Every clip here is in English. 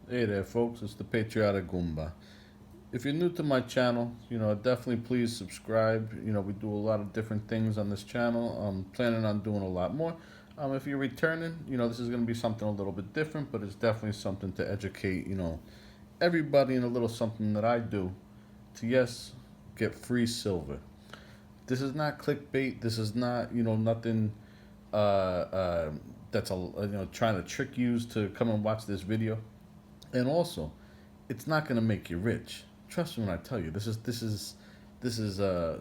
Hey there, folks. It's the Patriotic Goomba. If you're new to my channel, definitely please subscribe. We do a lot of different things on this channel. I'm planning on doing a lot more. If you're returning, this is going to be something a little bit different, but it's definitely something to educate, everybody in a little something that I do to, yes, get free silver. This is not clickbait. This is not, nothing that's trying to trick you to come and watch this video. And also, it's not going to make you rich. Trust me when I tell you. This is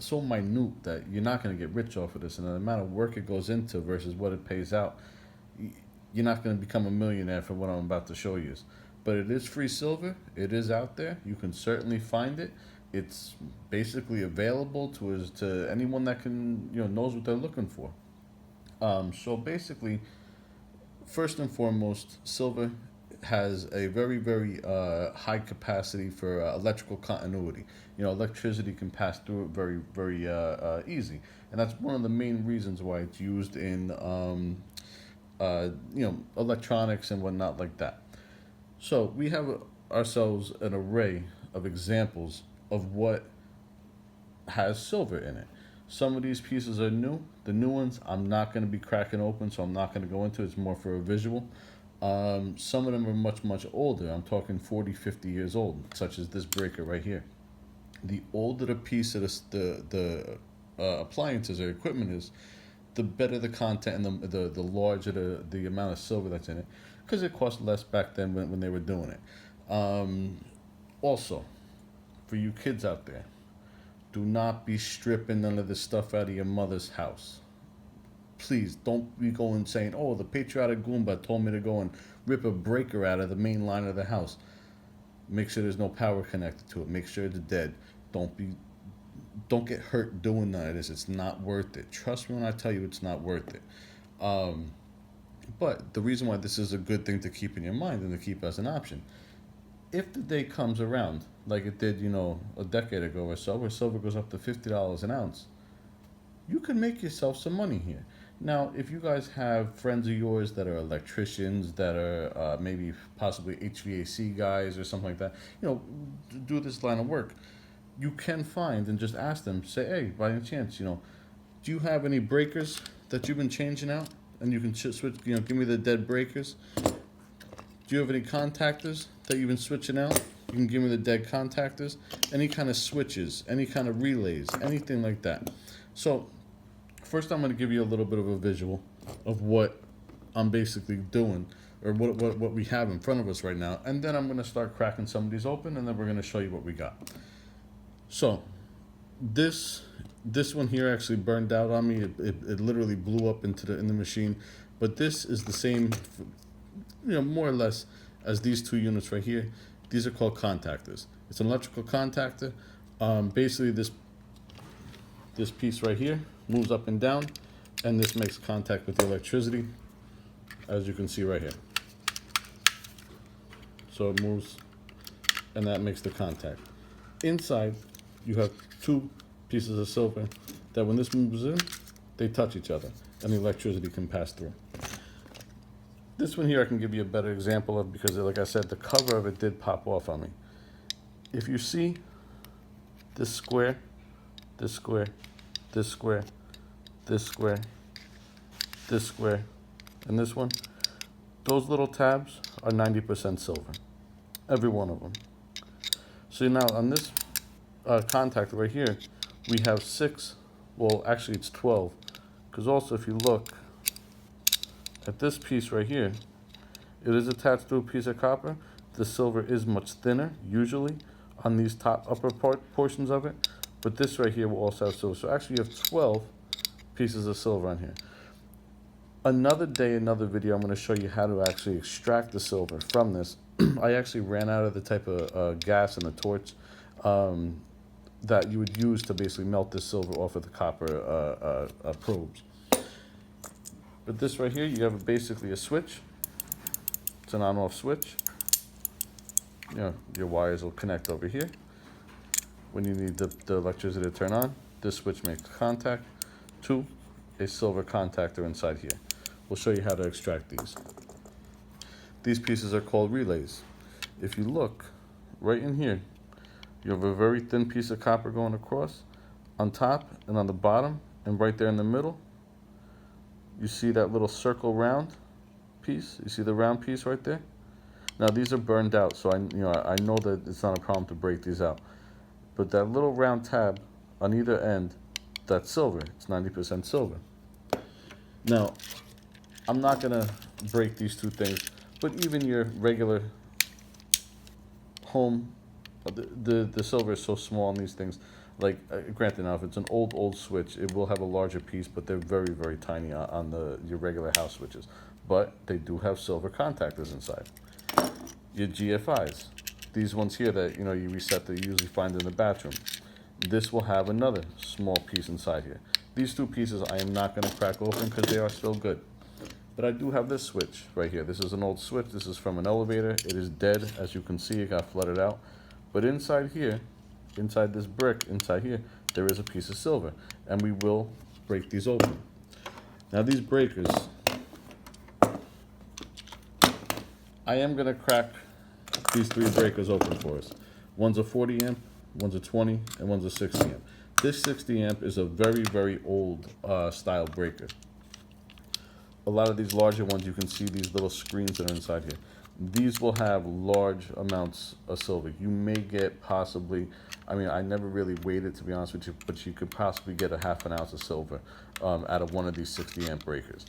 so minute that you're not going to get rich off of this, and the amount of work it goes into versus what it pays out, you're not going to become a millionaire for what I'm about to show you. But it is free silver. It is out there. You can certainly find it. It's basically available to anyone that can knows what they're looking for. So basically, first and foremost, silver has a very high capacity for electrical continuity. Electricity can pass through it very easy, and that's one of the main reasons why it's used in electronics and whatnot like that. So we have ourselves an array of examples of what has silver in it. Some of these pieces are new. The new ones I'm not going to be cracking open, so I'm not going to go into it. It's more for a visual. Some of them are much older. I'm talking 40, 50 years old, such as this breaker right here. The older the piece of the appliances or equipment is, the better the content and the larger the amount of silver that's in it, because it cost less back then when they were doing it. Also, for you kids out there, do not be stripping none of this stuff out of your mother's house. Please don't be going saying, "Oh, the patriotic Goomba told me to go and rip a breaker out of the main line of the house." Make sure there's no power connected to it. Make sure it's dead. Don't get hurt doing none of this. It's not worth it. Trust me when I tell you, it's not worth it. But the reason why this is a good thing to keep in your mind and to keep as an option, if the day comes around like it did, a decade ago or so, where silver goes up to $50 an ounce, you can make yourself some money here. Now, if you guys have friends of yours that are electricians, that are maybe possibly HVAC guys or something like that, do this line of work, you can find and just ask them, say, "Hey, by any chance, do you have any breakers that you've been changing out? And you can switch, give me the dead breakers. Do you have any contactors that you've been switching out? You can give me the dead contactors. Any kind of switches, any kind of relays, anything like that." So first, I'm going to give you a little bit of a visual of what I'm basically doing, or what we have in front of us right now, and then I'm going to start cracking some of these open, and then we're going to show you what we got. So this one here actually burned out on me. It literally blew up in the machine, but this is the same, more or less as these two units right here. These are called contactors. It's an electrical contactor. Basically, this piece right here moves up and down, and this makes contact with the electricity, as you can see right here. So it moves, and that makes the contact. Inside, you have two pieces of silver that when this moves in, they touch each other, and the electricity can pass through. This one here I can give you a better example of, because like I said, the cover of it did pop off on me. If you see this square, this square, this square, this square, this square, and this one, those little tabs are 90% silver. Every one of them. So now on this contactor right here, we have 6, well actually it's 12, because also if you look at this piece right here, it is attached to a piece of copper. The silver is much thinner, usually, on these upper portions of it, but this right here will also have silver. So actually you have 12 pieces of silver on here. Another day, another video, I'm going to show you how to actually extract the silver from this. I actually ran out of the type of gas and the torch that you would use to basically melt this silver off of the copper probes. But this right here, you have basically a switch. It's an on-off switch. Your wires will connect over here. When you need the electricity to turn on, this switch makes contact to a silver contactor inside here. We'll show you how to extract these. These pieces are called relays. if you look right in here, you have a very thin piece of copper going across on top and on the bottom, and right there in the middle, you see that little circle round piece. You see the round piece right there? Now these are burned out, so I know that it's not a problem to break these out. But that little round tab on either end, that's silver. It's 90% silver. Now, I'm not gonna break these two things, but even your regular home, the silver is so small on these things. Like, granted, now if it's an old switch, it will have a larger piece, but they're very, very tiny on your regular house switches. But they do have silver contactors inside. Your GFIs, these ones here that you reset that you usually find in the bathroom. This will have another small piece inside here. These two pieces I am not going to crack open because they are still good. But I do have this switch right here. This is an old switch. This is from an elevator. It is dead. As you can see, it got flooded out. But inside here, inside this brick, inside here, there is a piece of silver. And we will break these open. Now these breakers, I am going to crack these three breakers open for us. One's a 40 amp, one's a 20, and one's a 60 amp. This 60 amp is a very, very old style breaker. A lot of these larger ones, you can see these little screens that are inside here. These will have large amounts of silver. You may get possibly, I never really weighed it to be honest with you, but you could possibly get a half an ounce of silver out of one of these 60 amp breakers.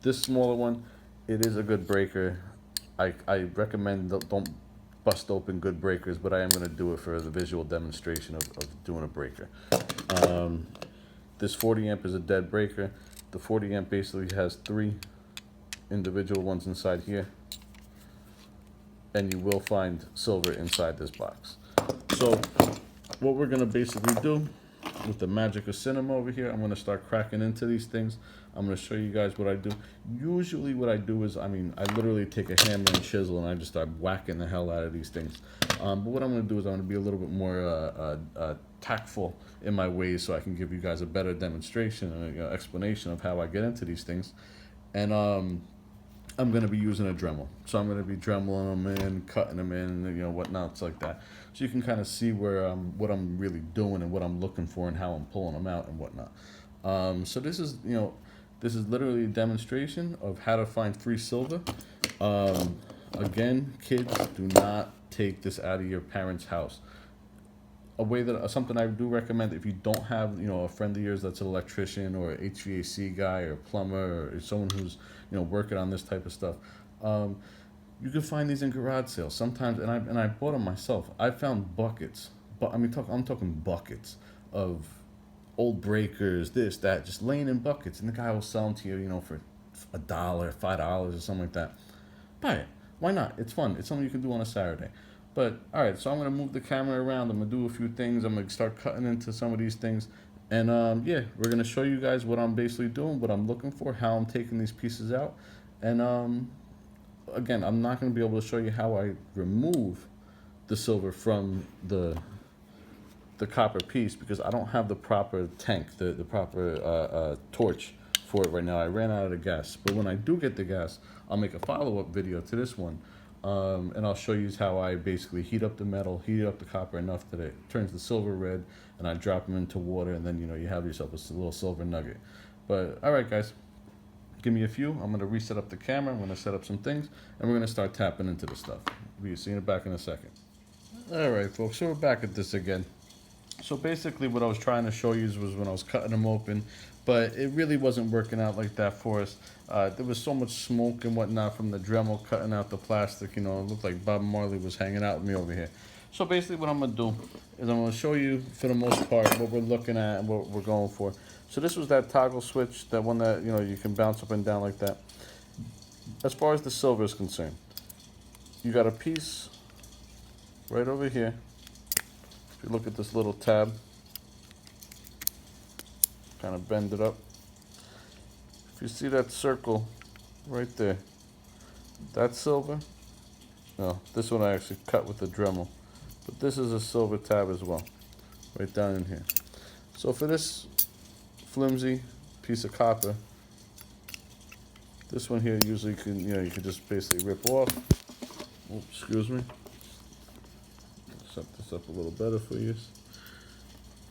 This smaller one, it is a good breaker. I recommend don't bust open good breakers, but I am going to do it for the visual demonstration of doing a breaker. This 40 amp is a dead breaker. The 40 amp basically has three individual ones inside here, and you will find silver inside this box. So what we're going to basically do with the magic of cinema over here, I'm going to start cracking into these things. I'm going to show you guys what I do. Usually what I do is, I literally take a hammer and chisel and I just start whacking the hell out of these things. But what I'm going to do is I'm going to be a little bit more tactful in my ways so I can give you guys a better demonstration and explanation of how I get into these things. And I'm going to be using a Dremel. So I'm going to be dremeling them in, cutting them in, whatnot, it's like that. So you can kind of see where what I'm really doing and what I'm looking for and how I'm pulling them out and whatnot. So this is, this is literally a demonstration of how to find free silver. Again, kids, do not take this out of your parents' house. A way that something I do recommend, if you don't have a friend of yours that's an electrician or an HVAC guy or plumber or someone who's working on this type of stuff, you can find these in garage sales sometimes. And I bought them myself. I found buckets, but I'm talking buckets of old breakers, this, that, just laying in buckets, and the guy will sell them to you, for $1, $5 or something like that. Buy it. Why not? It's fun. It's something you can do on a Saturday. But all right, so I'm gonna move the camera around. I'm gonna do a few things. I'm gonna start cutting into some of these things, and yeah, we're gonna show you guys what I'm basically doing, what I'm looking for, how I'm taking these pieces out, and again, I'm not gonna be able to show you how I remove the silver from the copper piece because I don't have the proper tank, the proper torch for it right now. I ran out of the gas, but when I do get the gas, I'll make a follow-up video to this one. And I'll show you how I basically heat up the metal, heat up the copper enough that it turns the silver red, and I drop them into water, and then you have yourself a little silver nugget. But all right, guys, give me a few. I'm gonna reset up the camera. I'm gonna set up some things, and we're gonna start tapping into the stuff. We'll see you back in a second. All right, folks. So we're back at this again. So basically, what I was trying to show you was when I was cutting them open, but it really wasn't working out like that for us. There was so much smoke and whatnot from the Dremel cutting out the plastic. It looked like Bob Marley was hanging out with me over here. So basically what I'm going to do is I'm going to show you, for the most part, what we're looking at and what we're going for. So this was that toggle switch, that one that, you can bounce up and down like that. As far as the silver is concerned, you got a piece right over here. If you look at this little tab, kind of bend it up. If you see that circle right there, that's silver. No, this one I actually cut with the Dremel, but this is a silver tab as well, right down in here. So for this flimsy piece of copper, this one here usually can, you can just basically rip off. Oops, excuse me. Set this up a little better for you.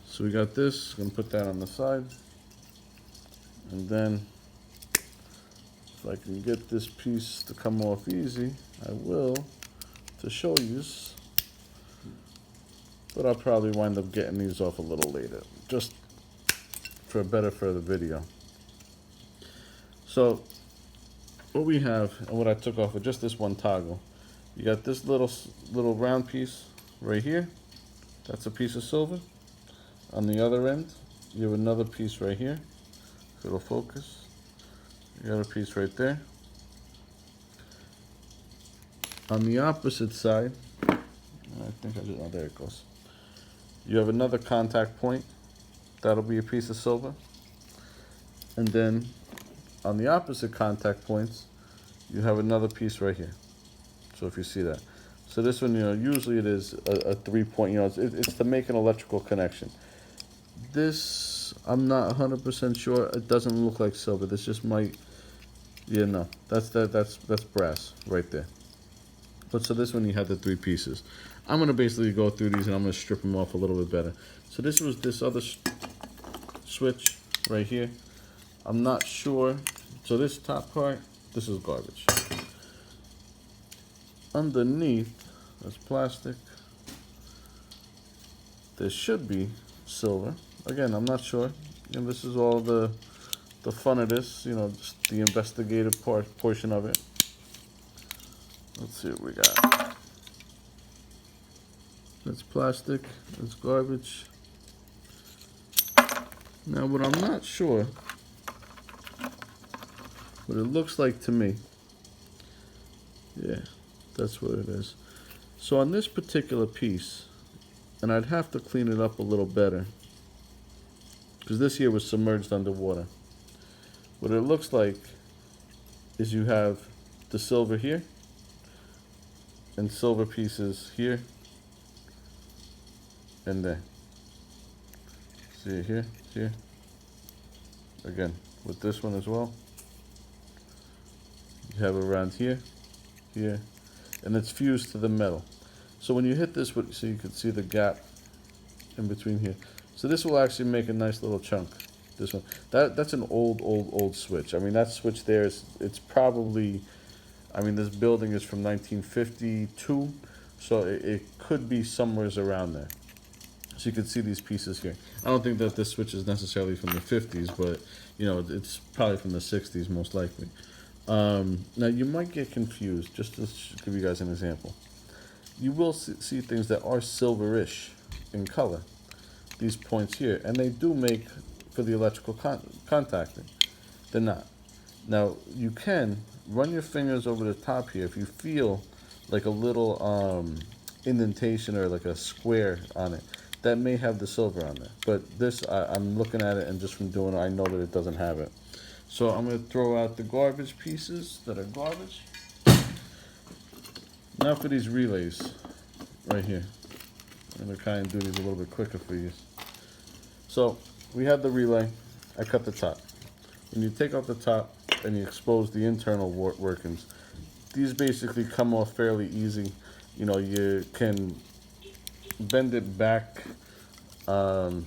So we got this, gonna put that on the side. And then, if I can get this piece to come off easy, I will, to show you. But I'll probably wind up getting these off a little later, just for a better further video. So, what we have, and what I took off with just this one toggle, you got this little round piece right here. That's a piece of silver. On the other end, you have another piece right here. If it'll focus. You got a piece right there. On the opposite side, I think I just, oh, there it goes. You have another contact point. That'll be a piece of silver. And then on the opposite contact points, you have another piece right here. So if you see that. So this one, usually it is a 3-point, it's to make an electrical connection. This, I'm not 100% sure. It doesn't look like silver. This just might, yeah, no. That's brass right there. But so this one, you have the 3 pieces. I'm going to basically go through these and I'm going to strip them off a little bit better. So this was this other switch right here. I'm not sure. So this top part, this is garbage. Underneath, that's plastic. There should be silver. Again, I'm not sure. And this is all the fun of this, just the investigative portion of it. Let's see what we got. That's plastic. That's garbage. Now, what I'm not sure, what it looks like to me, yeah, that's what it is. So on this particular piece, and I'd have to clean it up a little better, because this here was submerged underwater. What it looks like is you have the silver here, and silver pieces here and there. See it here, here. Again, with this one as well. You have it around here, here, and it's fused to the metal. So when you hit this, so you can see the gap in between here. So this will actually make a nice little chunk. This one, that's an old switch. I mean, that switch there it's probably, I mean, this building is from 1952, so it could be somewhere around there. So you can see these pieces here. I don't think that this switch is necessarily from the 50s, but it's probably from the 60s most likely. Now you might get confused, just to give you guys an example. You will see things that are silverish in color, these points here, and they do make for the electrical contacting. They're not. Now you can run your fingers over the top here if you feel like a little indentation or like a square on it. That may have the silver on there, but this, I'm looking at it, and just from doing it, I know that it doesn't have it. So I'm going to throw out the garbage pieces that are garbage. Now for these relays, right here. I'm going to kind of do these a little bit quicker for you. So we have the relay. I cut the top. When you take off the top and you expose the internal workings, these basically come off fairly easy. You can bend it back. I'm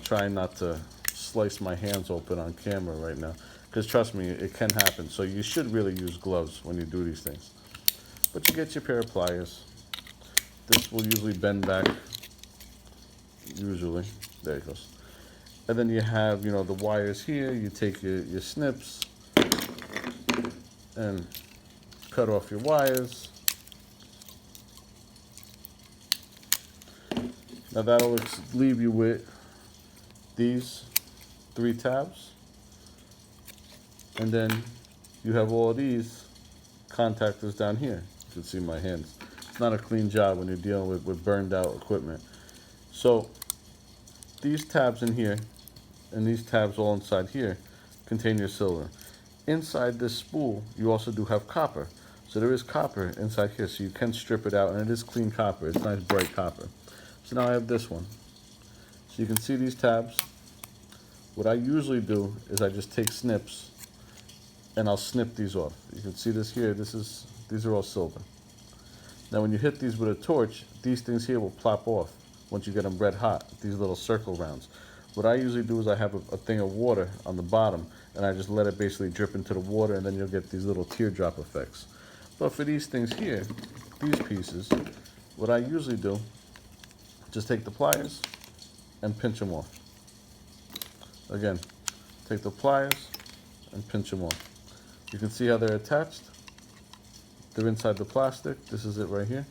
trying not to slice my hands open on camera right now, because trust me, it can happen. So you should really use gloves when you do these things. But you get your pair of pliers. This will usually bend back. Usually, there it goes. And then you have, the wires here. You take your snips and cut off your wires. Now that'll leave you with these 3 tabs, and then you have all these contactors down here. You can see my hands. It's not a clean job when you're dealing with burned out equipment. So these tabs in here and these tabs all inside here contain your silver. Inside this spool, you also do have copper. So there is copper inside here, so you can strip it out, and it is clean copper. It's nice bright copper. So now I have this one. So you can see these tabs. What I usually do is I just take snips and I'll snip these off. You can see this here. These are all silver. Now when you hit these with a torch, these things here will plop off once you get them red hot, these little circle rounds. What I usually do is I have a thing of water on the bottom, and I just let it basically drip into the water, and then you'll get these little teardrop effects. But for these things here, these pieces, what I usually do, just take the pliers and pinch them off. Again, take the pliers and pinch them off. You can see how they're attached. They're inside the plastic. This is it right here.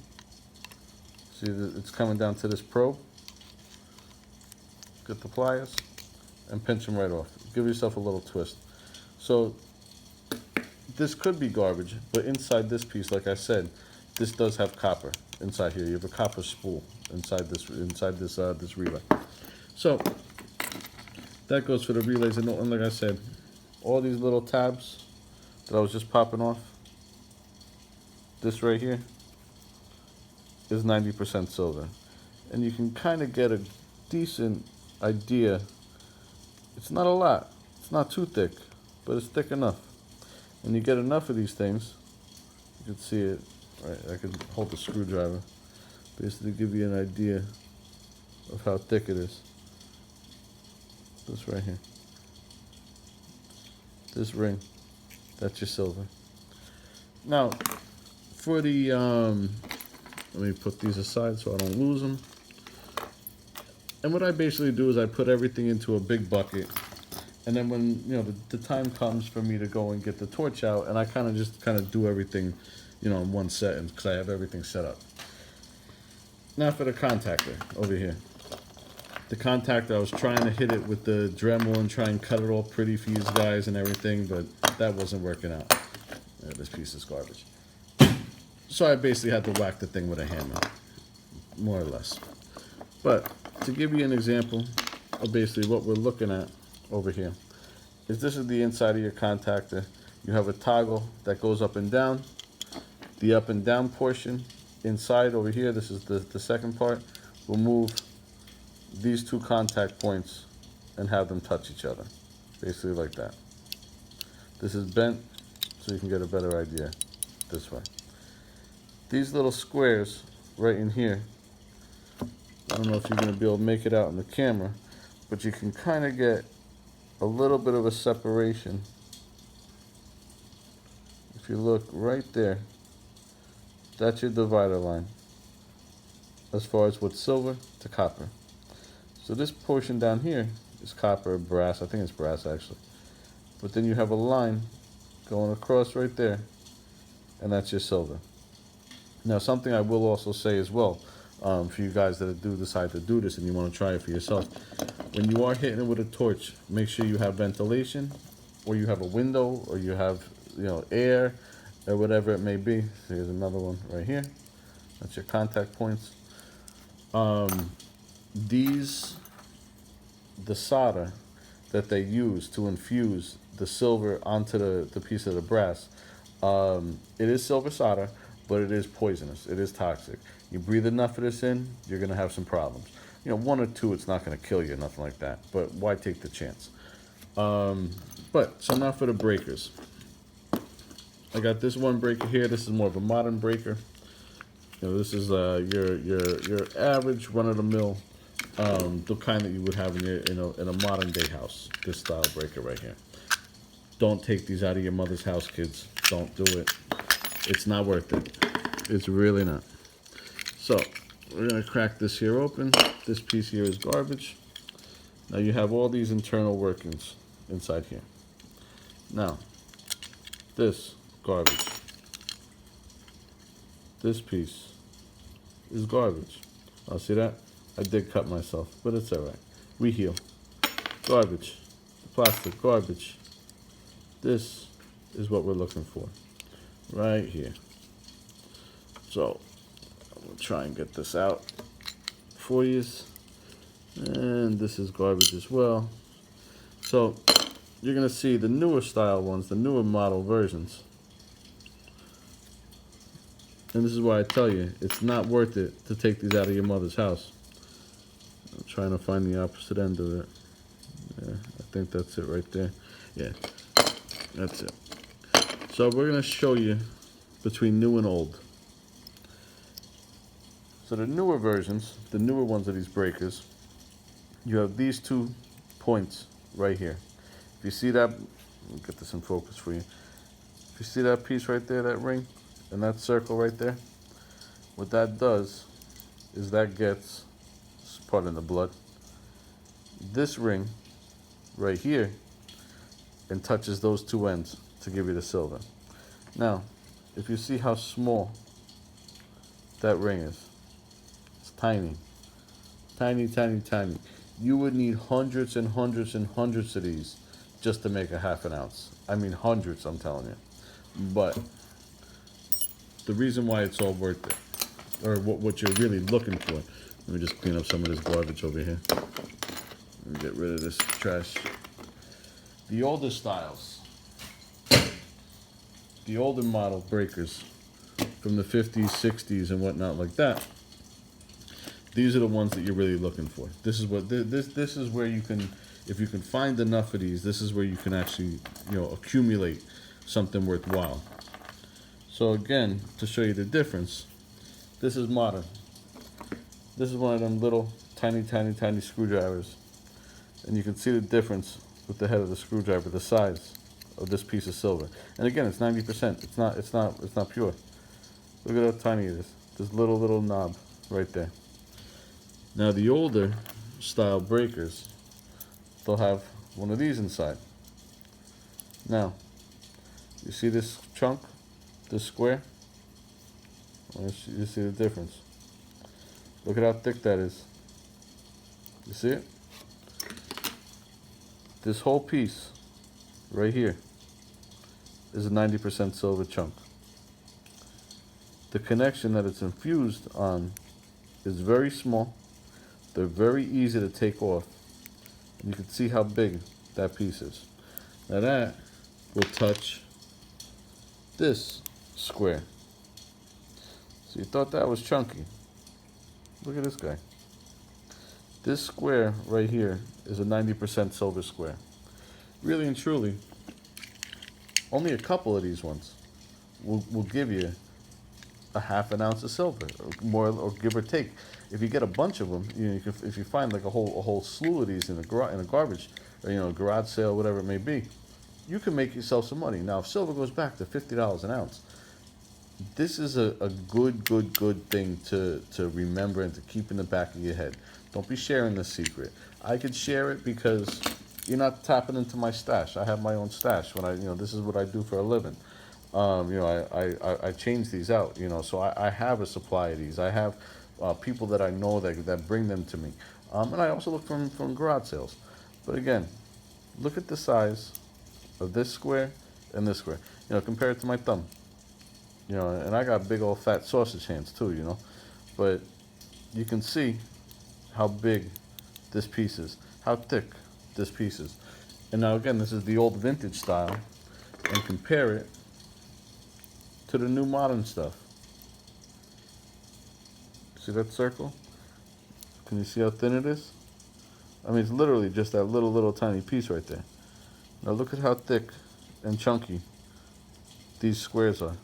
See, it's coming down to this probe. Get the pliers and pinch them right off. Give yourself a little twist. So this could be garbage, but inside this piece, like I said, this does have copper inside here. You have a copper spool inside this this relay. So that goes for the relays, and like I said, all these little tabs that I was just popping off, this right here is 90% silver, and you can kind of get a decent idea. It's not a lot, it's not too thick, but it's thick enough. And you get enough of these things, you can see it, right? I can hold the screwdriver, basically give you an idea of how thick it is. This right here, this ring, that's your silver. Now, for the, let me put these aside so I don't lose them. And what I basically do is I put everything into a big bucket, and then when the time comes for me to go and get the torch out, and I kind of do everything, in one setting because I have everything set up. Now for the contactor over here. The contactor, I was trying to hit it with the Dremel and try and cut it all pretty for you guys and everything, but that wasn't working out. Yeah, this piece is garbage. So I basically had to whack the thing with a hammer, more or less. But to give you an example of basically what we're looking at over here, is this is the inside of your contactor. You have a toggle that goes up and down. The up and down portion inside over here, this is the second part, will move these two contact points and have them touch each other, basically like that. This is bent so you can get a better idea this way. These little squares right in here, I don't know if you're going to be able to make it out in the camera, but you can kind of get a little bit of a separation. If you look right there, that's your divider line as far as what's silver to copper. So this portion down here is copper, brass, I think it's brass actually. But then you have a line going across right there, and that's your silver. Now something I will also say as well, for you guys that do decide to do this and you want to try it for yourself, when you are hitting it with a torch, make sure you have ventilation, or you have a window, or you have air, or whatever it may be. So here's another one right here. That's your contact points. The solder that they use to infuse the silver onto the piece of the brass, it is silver solder, but it is poisonous. It is toxic. You breathe enough of this in, you're going to have some problems. One or two, it's not going to kill you, nothing like that. But why take the chance? So now for the breakers. I got this one breaker here. This is more of a modern breaker. This is your average run-of-the-mill, the kind that you would have in a modern day house. This style breaker right here. Don't take these out of your mother's house, kids. Don't do it. It's not worth it. It's really not. So we're gonna crack this here open. This piece here is garbage. Now you have all these internal workings inside here. Now this garbage. This piece is garbage. Oh, see that? I did cut myself, but it's all right. We heal. Garbage. The plastic, garbage. This is what we're looking for. Right here. So, I'm going to try and get this out for you. And this is garbage as well. So, you're going to see the newer style ones, the newer model versions. And this is why I tell you, it's not worth it to take these out of your mother's house. I'm trying to find the opposite end of it. Yeah, I think that's it right there. Yeah, that's it. So we're going to show you between new and old. So the newer versions, the newer ones of these breakers, you have these 2 points right here. If you see that, let me get this in focus for you. If you see that piece right there, that ring, and that circle right there, what that does is that gets, pardon the blood, this ring right here and touches those 2 ends to give you the silver. Now, if you see how small that ring is, it's tiny. Tiny, tiny, tiny. You would need hundreds and hundreds and hundreds of these just to make a half an ounce. I mean hundreds, I'm telling you. But the reason why it's all worth it, or what you're really looking for, let me just clean up some of this garbage over here. Let me get rid of this trash. The older styles, the older model breakers from the 50s, 60s, and whatnot like that, these are the ones that you're really looking for. This is what this is where you can, if you can find enough of these, this is where you can actually, accumulate something worthwhile. So again, to show you the difference, this is modern. This is one of them little tiny, tiny, tiny screwdrivers, and you can see the difference with the head of the screwdriver, the size of this piece of silver. And again, it's 90%. It's not pure. Look at how tiny it is. This little knob right there. Now the older style breakers, they'll have one of these inside. Now, you see this chunk, this square? You see the difference. Look at how thick that is. You see it? This whole piece right here is a 90% silver chunk. The connection that it's infused on is very small. They're very easy to take off. And you can see how big that piece is. Now that will touch this square. So you thought that was chunky. Look at this guy. This square right here is a 90% silver square. Really and truly, only a couple of these ones will give you a half an ounce of silver, or more, or give or take. If you get a bunch of them, if you find like a whole slew of these in a garbage, or garage sale, whatever it may be, you can make yourself some money. Now, if silver goes back to $50 an ounce, this is a good thing to remember and to keep in the back of your head. Don't be sharing this secret. I could share it because you're not tapping into my stash. I have my own stash. When this is what I do for a living. I change these out. So I have a supply of these. I have people that I know that bring them to me, and I also look from garage sales. But again, look at the size of this square and this square. Compare it to my thumb. And I got big old fat sausage hands too. But you can see how big this piece is, how thick this piece is. And now again, this is the old vintage style, and compare it to the new modern stuff. See that circle? Can you see how thin it is? I mean, it's literally just that little tiny piece right there. Now look at how thick and chunky these squares are.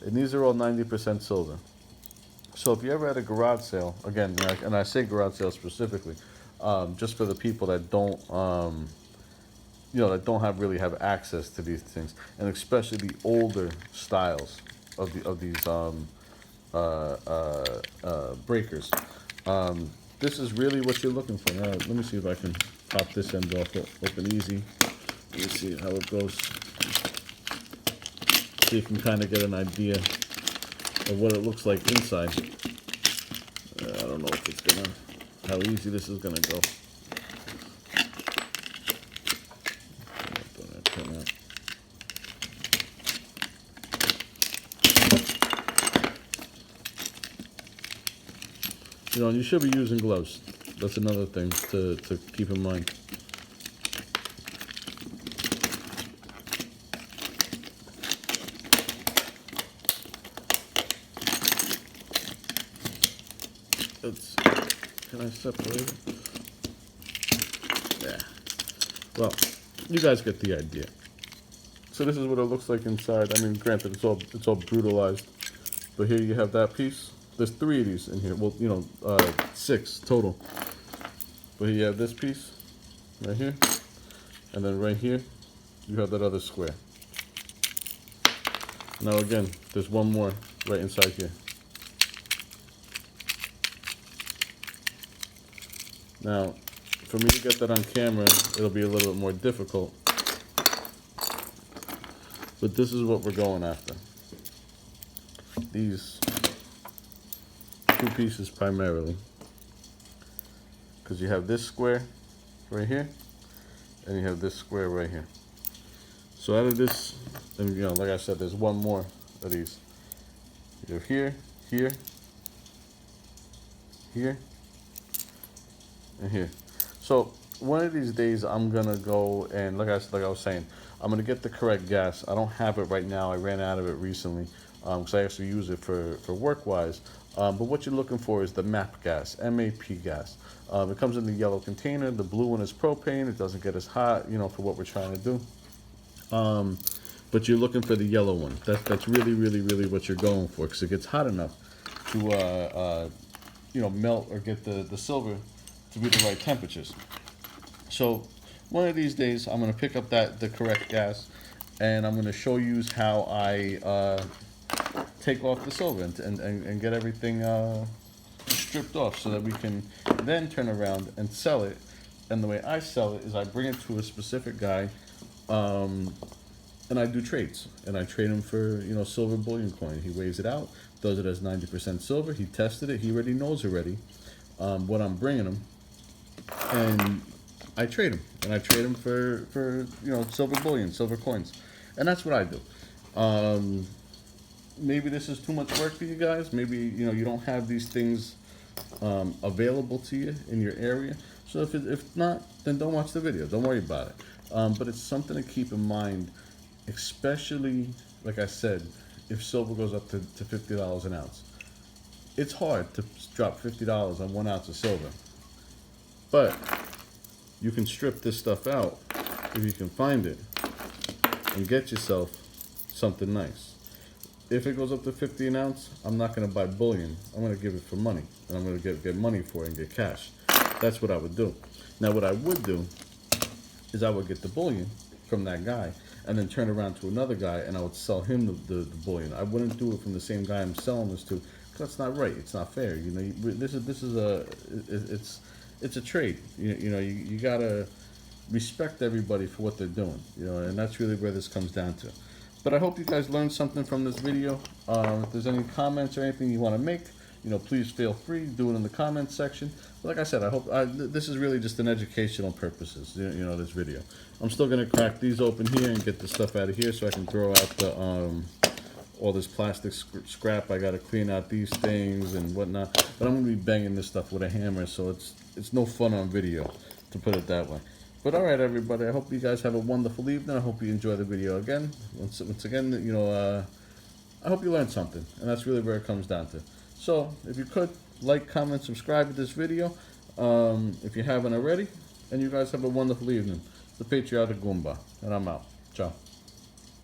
And these are all 90% silver. So if you ever had a garage sale, again, and I say garage sale specifically, just for the people that don't, that don't really have access to these things, and especially the older styles of these breakers. This is really what you're looking for. Now, let me see if I can pop this end off, open easy. Let me see how it goes. So you can kind of get an idea of what it looks like inside. I don't know if it's how easy this is gonna go. And you should be using gloves. That's another thing to keep in mind. Can I separate it? Yeah. Well, you guys get the idea. So this is what it looks like inside. I mean, granted, it's all brutalized, but here you have that piece. there's 3 of these in here. Well, you know, 6 total. But you have this piece right here, and then right here you have that other square. Now again, there's one more right inside here. Now, for me to get that on camera, it'll be a little bit more difficult. But this is what we're going after. These 2 pieces primarily. Because you have this square right here, and you have this square right here. So out of this, and you know, like I said, there's one more of these. You have here, here, here, and here. So one of these days I'm gonna go and like I was saying, I'm gonna get the correct gas. I don't have it right now. I ran out of it recently because I actually use it for work-wise. But what you're looking for is the MAP gas, MAP gas. It comes in the yellow container. The blue one is propane. It doesn't get as hot, you know, for what we're trying to do. But you're looking for the yellow one. That's really, really, really what you're going for, because it gets hot enough to, you know, melt or get the silver to be the right temperatures. So one of these days, I'm going to pick up the correct gas, and I'm going to show you how I take off the silver and get everything stripped off so that we can then turn around and sell it. And the way I sell it is I bring it to a specific guy, and I do trades, and I trade him for, you know, silver bullion coin. He weighs it out, does it as 90% silver. He tested it. He already knows what I'm bringing him, and I trade him. And I trade him for you know, silver bullion, silver coins, and that's what I do. Maybe this is too much work for you guys. Maybe, you know, you don't have these things available to you in your area. So if not, then don't watch the video. Don't worry about it. But it's something to keep in mind, especially, like I said, if silver goes up to $50 an ounce. It's hard to drop $50 on 1 ounce of silver. But you can strip this stuff out if you can find it and get yourself something nice. If it goes up to 50 an ounce, I'm not going to buy bullion. I'm going to give it for money, and I'm going to get money for it and get cash. That's what I would do. Now, what I would do is I would get the bullion from that guy and then turn around to another guy and I would sell him the bullion. I wouldn't do it from the same guy I'm selling this to, because that's not right. It's not fair. You know, this is it's a trade. You know, you gotta respect everybody for what they're doing. You know, and that's really where this comes down to. But I hope you guys learned something from this video. If there's any comments or anything you want to make, you know, please feel free to do it in the comments section. But like I said, I hope this is really just an educational purposes. You know, this video. I'm still gonna crack these open here and get the stuff out of here so I can throw out the all this plastic scrap. I gotta clean out these things and whatnot. But I'm gonna be banging this stuff with a hammer, so it's no fun on video, to put it that way. But all right, everybody. I hope you guys have a wonderful evening. I hope you enjoy the video again. Once again, you know, I hope you learned something, and that's really where it comes down to. So, if you could, like, comment, subscribe to this video, if you haven't already, and you guys have a wonderful evening. The Patriotic Goomba, and I'm out. Ciao.